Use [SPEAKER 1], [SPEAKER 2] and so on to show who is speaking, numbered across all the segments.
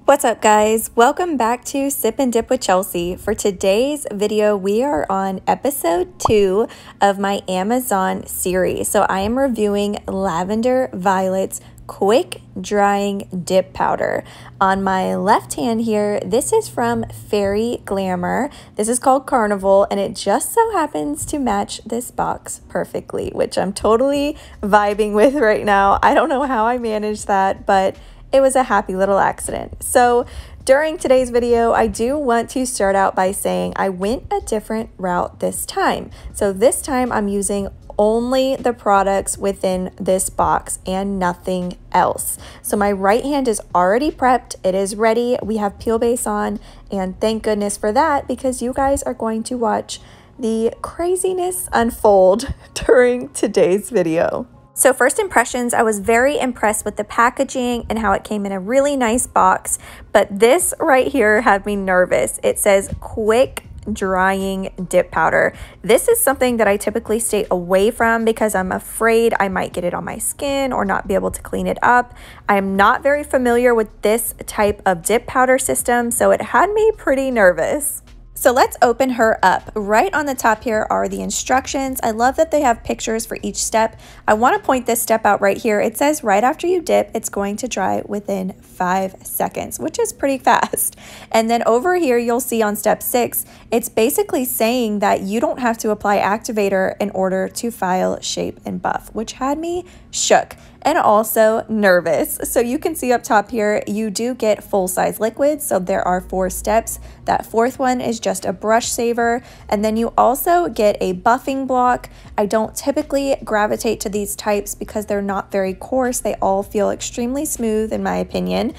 [SPEAKER 1] What's up, guys? Welcome back to Sip and Dip with Chelsea. For today's video, we are on episode 2 of my Amazon series. So I am reviewing Lavender Violet's Quick Drying Dip Powder. On my left hand here, this is from Fairy Glamour. This is called Carnival, and it just so happens to match this box perfectly, which I'm totally vibing with right now. I don't know how I managed that, but it was a happy little accident. So during today's video, I do want to start out by saying I went a different route this time. So this time I'm using only the products within this box and nothing else. So my right hand is already prepped. It is ready. We have peel base on, and thank goodness for that, because you guys are going to watch the craziness unfold during today's video. So first impressions, I was very impressed with the packaging and how it came in a really nice box, but this right here had me nervous. It says Quick Drying Dip Powder. This is something that I typically stay away from because I'm afraid I might get it on my skin or not be able to clean it up. I'm not very familiar with this type of dip powder system, so it had me pretty nervous. So let's open her up. Right on the top here are the instructions. I love that they have pictures for each step. I want to point this step out right here. It says right after you dip, it's going to dry within 5 seconds, which is pretty fast. And then over here, you'll see on step 6, it's basically saying that you don't have to apply activator in order to file, shape, and buff, which had me shook and also nervous. So you can see up top here, you do get full-size liquids. So there are 4 steps. That 4th one is just a brush saver. And then you also get a buffing block. I don't typically gravitate to these types because they're not very coarse. They all feel extremely smooth in my opinion.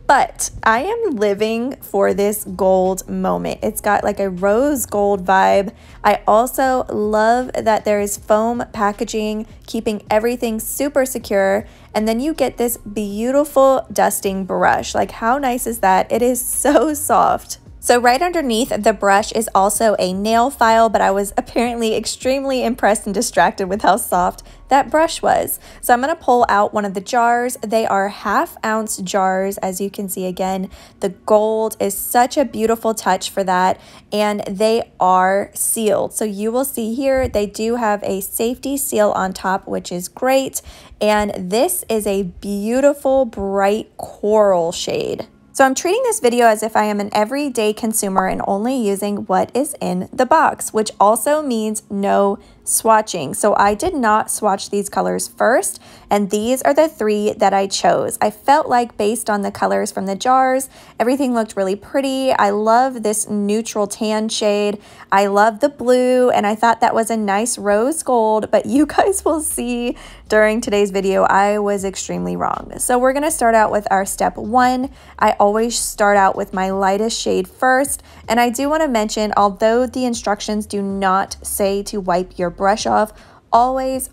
[SPEAKER 1] But I am living for this gold moment. It's got like a rose gold vibe. I also love that there is foam packaging, keeping everything super secure. And then you get this beautiful dusting brush. Like, how nice is that? It is so soft. So right underneath the brush is also a nail file, but I was apparently extremely impressed and distracted with how soft that brush was. So I'm going to pull out one of the jars. They are 1/2 ounce jars. As you can see, again, the gold is such a beautiful touch for that, and they are sealed. So you will see here, they do have a safety seal on top, which is great. And this is a beautiful bright coral shade. So I'm treating this video as if I am an everyday consumer and only using what is in the box, which also means no swatching. So I did not swatch these colors first, and these are the 3 that I chose. I felt like based on the colors from the jars, everything looked really pretty. I love this neutral tan shade. I love the blue, and I thought that was a nice rose gold, but you guys will see during today's video, I was extremely wrong. So we're gonna start out with our step 1. I always start out with my lightest shade first, and I do wanna mention, although the instructions do not say to wipe your brush off, always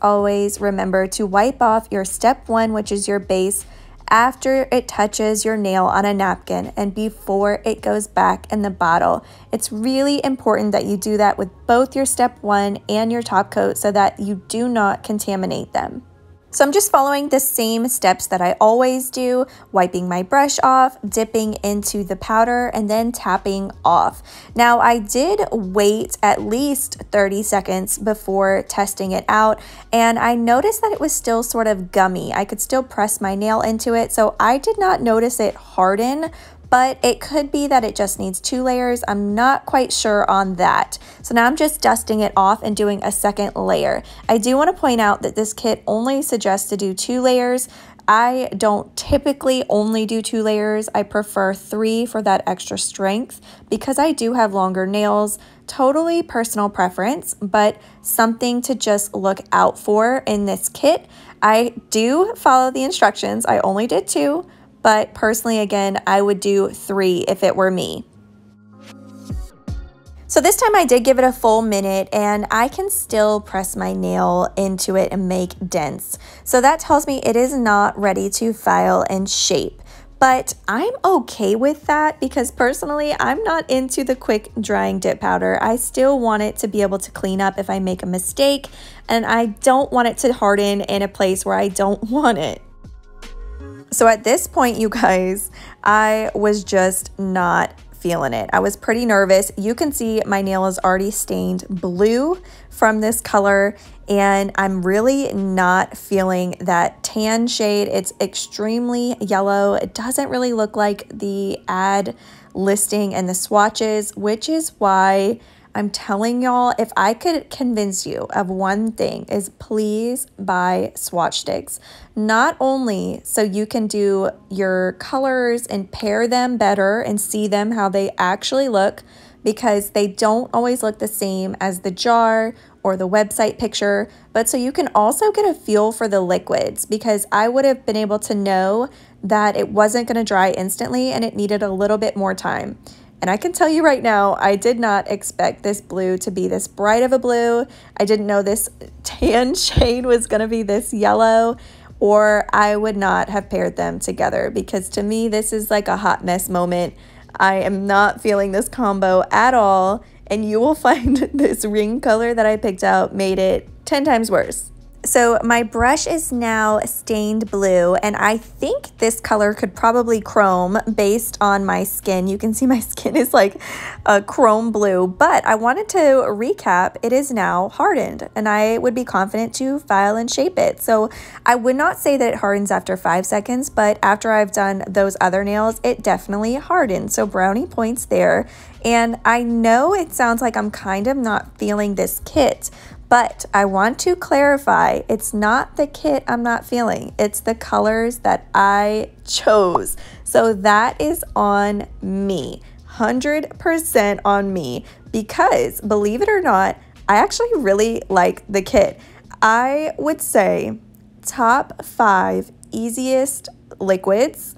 [SPEAKER 1] remember to wipe off your step 1, which is your base, after it touches your nail on a napkin and before it goes back in the bottle. It's really important that you do that with both your step 1 and your top coat so that you do not contaminate them. So I'm just following the same steps that I always do, wiping my brush off, dipping into the powder, and then tapping off. Now, I did wait at least 30 seconds before testing it out, and I noticed that it was still sort of gummy. I could still press my nail into it, so I did not notice it harden, but it could be that it just needs 2 layers. I'm not quite sure on that. So now I'm just dusting it off and doing a second layer. I do want to point out that this kit only suggests to do 2 layers. I don't typically only do 2 layers. I prefer 3 for that extra strength because I do have longer nails. Totally personal preference, but something to just look out for in this kit. I do follow the instructions. I only did 2. But personally, again, I would do 3 if it were me. So this time I did give it a full minute, and I can still press my nail into it and make dents. So that tells me it is not ready to file and shape. But I'm okay with that because personally, I'm not into the quick drying dip powder. I still want it to be able to clean up if I make a mistake, and I don't want it to harden in a place where I don't want it. So at this point, you guys, I was just not feeling it. I was pretty nervous. You can see my nail is already stained blue from this color, and I'm really not feeling that tan shade. It's extremely yellow. It doesn't really look like the ad listing and the swatches, which is why I'm telling y'all, if I could convince you of one thing, is please buy swatch sticks. Not only so you can do your colors and pair them better and see them how they actually look, because they don't always look the same as the jar or the website picture, but so you can also get a feel for the liquids, because I would have been able to know that it wasn't going to dry instantly and it needed a little bit more time. And I can tell you right now, I did not expect this blue to be this bright of a blue. I didn't know this tan shade was going to be this yellow, or I would not have paired them together, because to me, this is like a hot mess moment. I am not feeling this combo at all, and you will find this ring color that I picked out made it 10 times worse. So my brush is now stained blue, and I think this color could probably chrome based on my skin. You can see my skin is like a chrome blue, but I wanted to recap, it is now hardened, and I would be confident to file and shape it. So I would not say that it hardens after 5 seconds, but after I've done those other nails, it definitely hardened. So brownie points there. And I know it sounds like I'm kind of not feeling this kit, but I want to clarify, it's not the kit I'm not feeling, it's the colors that I chose. So that is on me, 100% on me, because believe it or not, I actually really like the kit. I would say top 5 easiest liquids,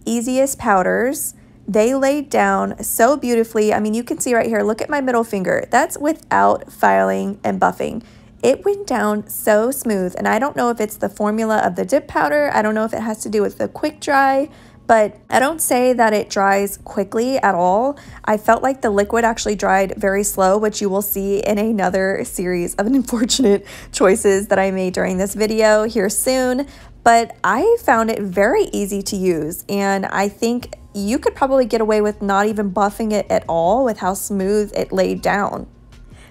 [SPEAKER 1] easiest powders. They laid down so beautifully. I mean, you can see right here, look at my middle finger. That's without filing and buffing. It went down so smooth, and I don't know if it's the formula of the dip powder. I don't know if it has to do with the quick dry, but I don't say that it dries quickly at all. I felt like the liquid actually dried very slow, which you will see in another series of unfortunate choices that I made during this video here soon. But I found it very easy to use, and I think you could probably get away with not even buffing it at all with how smooth it laid down.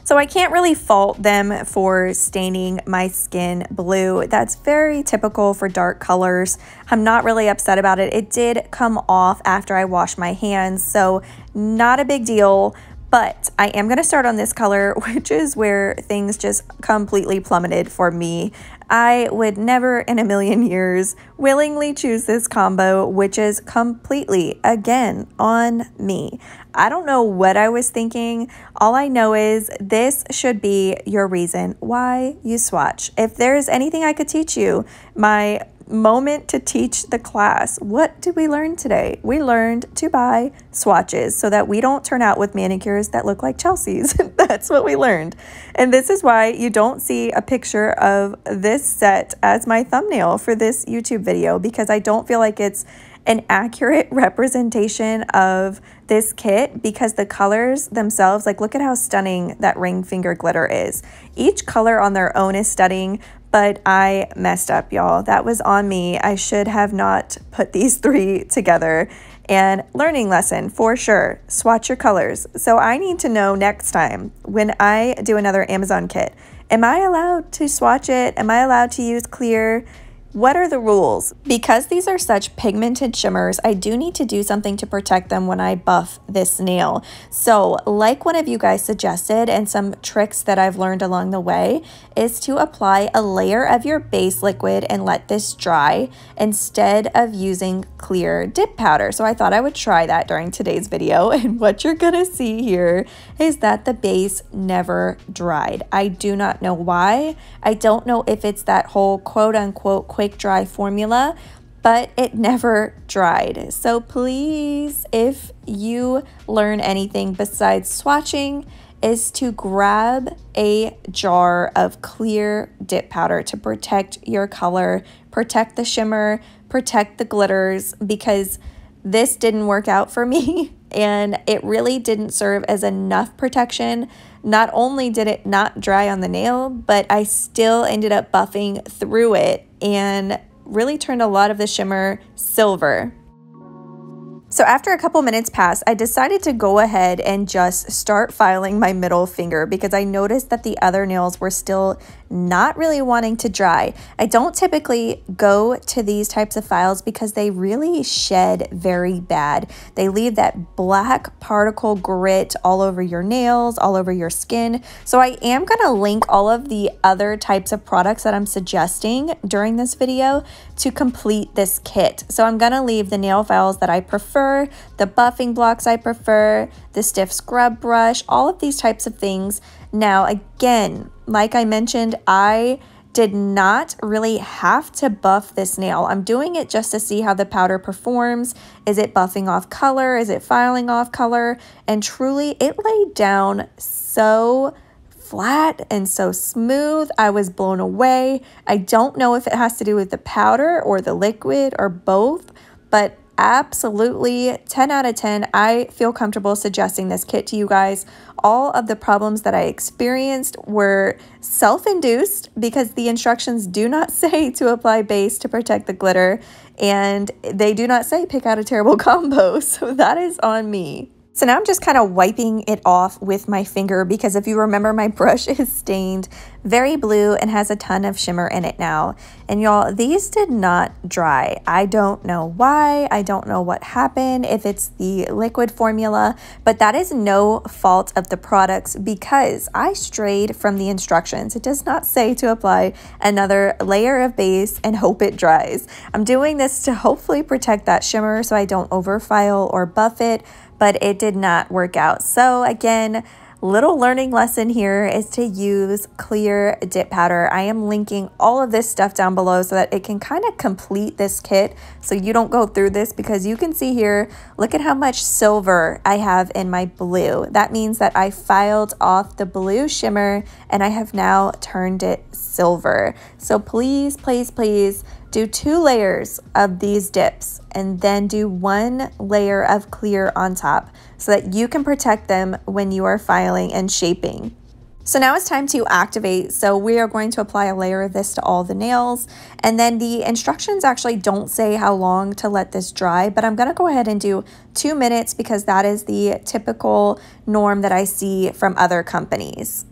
[SPEAKER 1] So I can't really fault them for staining my skin blue. That's very typical for dark colors. I'm not really upset about it. It did come off after I washed my hands, so not a big deal. But I am going to start on this color, which is where things just completely plummeted for me. I would never in a million years willingly choose this combo, which is completely, again, on me. I don't know what I was thinking. All I know is this should be your reason why you swatch. If there's anything I could teach you, my moment to teach the class, what did we learn today? We learned to buy swatches so that we don't turn out with manicures that look like Chelsea's. That's what we learned. And this is why you don't see a picture of this set as my thumbnail for this YouTube video, because I don't feel like it's an accurate representation of this kit, because the colors themselves, like look at how stunning that ring finger glitter is. Each color on their own is stunning, but I messed up, y'all. That was on me. I should have not put these 3 together. And learning lesson for sure, swatch your colors. So I need to know next time when I do another Amazon kit, am I allowed to swatch it? Am I allowed to use clear? What are the rules? Because these are such pigmented shimmers, I do need to do something to protect them when I buff this nail. So like one of you guys suggested, and some tricks that I've learned along the way, is to apply a layer of your base liquid and let this dry instead of using clear dip powder. So I thought I would try that during today's video, and what you're gonna see here is that the base never dried. I do not know why. I don't know if it's that whole quote-unquote quick dry formula, but it never dried. So please, if you learn anything besides swatching, is to grab a jar of clear dip powder to protect your color, protect the shimmer, protect the glitters, because this didn't work out for me and it really didn't serve as enough protection. Not only did it not dry on the nail, but I still ended up buffing through it, and really turned a lot of the shimmer silver. So after a couple minutes passed, I decided to go ahead and just start filing my middle finger because I noticed that the other nails were still not really wanting to dry. I don't typically go to these types of files because they really shed very bad. They leave that black particle grit all over your nails, all over your skin. So I am going to link all of the other types of products that I'm suggesting during this video to complete this kit. So I'm going to leave the nail files that I prefer, the buffing blocks I prefer, the stiff scrub brush, all of these types of things. Now, again, like I mentioned, I did not really have to buff this nail. I'm doing it just to see how the powder performs. Is it buffing off color? Is it filing off color? And truly, it laid down so flat and so smooth. I was blown away. I don't know if it has to do with the powder or the liquid or both, but absolutely 10 out of 10. I feel comfortable suggesting this kit to you guys. All of the problems that I experienced were self-induced because the instructions do not say to apply base to protect the glitter, and they do not say pick out a terrible combo, so that is on me. So now I'm just kind of wiping it off with my finger because if you remember, my brush is stained very blue and has a ton of shimmer in it now. And y'all, these did not dry. I don't know why. I don't know what happened, if it's the liquid formula, but that is no fault of the products because I strayed from the instructions. It does not say to apply another layer of base and hope it dries. I'm doing this to hopefully protect that shimmer so I don't overfile or buff it, but it did not work out. So again, little learning lesson here is to use clear dip powder. I am linking all of this stuff down below so that it can kind of complete this kit so you don't go through this, because you can see here, look at how much silver I have in my blue. That means that I filed off the blue shimmer and I have now turned it silver. So please, please, please do 2 layers of these dips and then do 1 layer of clear on top so that you can protect them when you are filing and shaping. So now it's time to activate. So we are going to apply a layer of this to all the nails, and then the instructions actually don't say how long to let this dry, but I'm going to go ahead and do 2 minutes because that is the typical norm that I see from other companies.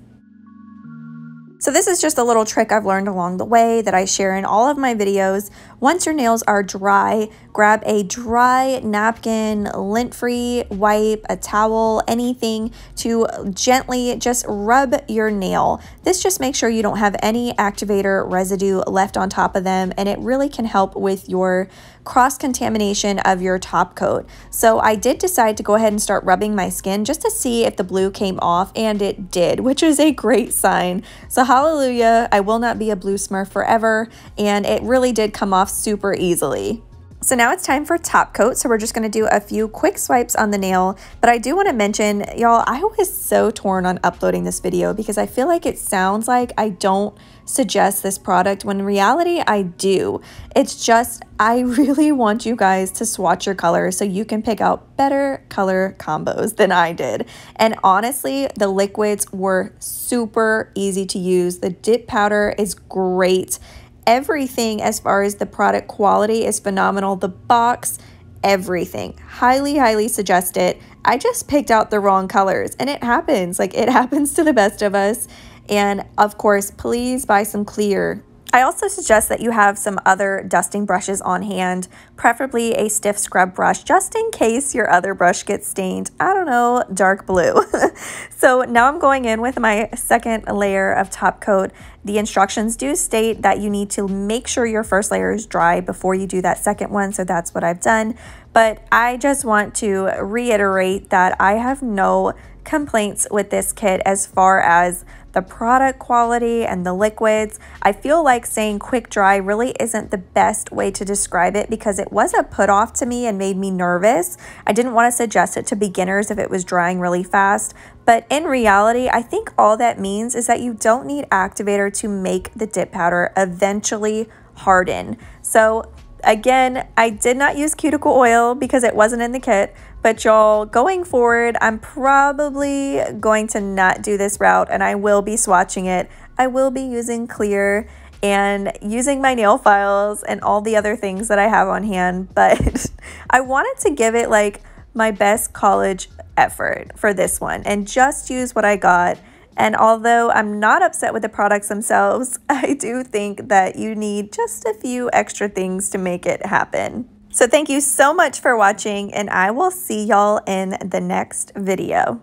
[SPEAKER 1] So this is just a little trick I've learned along the way that I share in all of my videos. Once your nails are dry, grab a dry napkin, lint-free wipe, a towel, anything to gently just rub your nail. This just makes sure you don't have any activator residue left on top of them, and it really can help with your cross-contamination of your top coat. So I did decide to go ahead and start rubbing my skin just to see if the blue came off, and it did, which is a great sign. So hallelujah, I will not be a blue smurf forever, and it really did come off super easily. So now it's time for top coat. So we're just going to do a few quick swipes on the nail, but I do want to mention, y'all, I was so torn on uploading this video because I feel like it sounds like I don't suggest this product when in reality I do. It's just, I really want you guys to swatch your colors so you can pick out better color combos than I did. And honestly, the liquids were super easy to use. The dip powder is great. Everything as far as the product quality is phenomenal. The box, everything. Highly, highly suggest it. I just picked out the wrong colors, and it happens. Like, it happens to the best of us. And of course, please buy some clear. I also suggest that you have some other dusting brushes on hand, preferably a stiff scrub brush, just in case your other brush gets stained, I don't know, dark blue. So now I'm going in with my second layer of top coat. The instructions do state that you need to make sure your first layer is dry before you do that second one, so that's what I've done. But I just want to reiterate that I have no complaints with this kit as far as the product quality and the liquids. I feel like saying quick dry really isn't the best way to describe it because it was a put off to me and made me nervous. I didn't want to suggest it to beginners if it was drying really fast, but in reality, I think all that means is that you don't need activator to make the dip powder eventually harden. So again, I did not use cuticle oil because it wasn't in the kit, but y'all, going forward, I'm probably going to not do this route and I will be swatching it. I will be using clear, and using my nail files and all the other things that I have on hand, but I wanted to give it like my best college effort for this one and just use what I got. And although I'm not upset with the products themselves, I do think that you need just a few extra things to make it happen. So thank you so much for watching, and I will see y'all in the next video.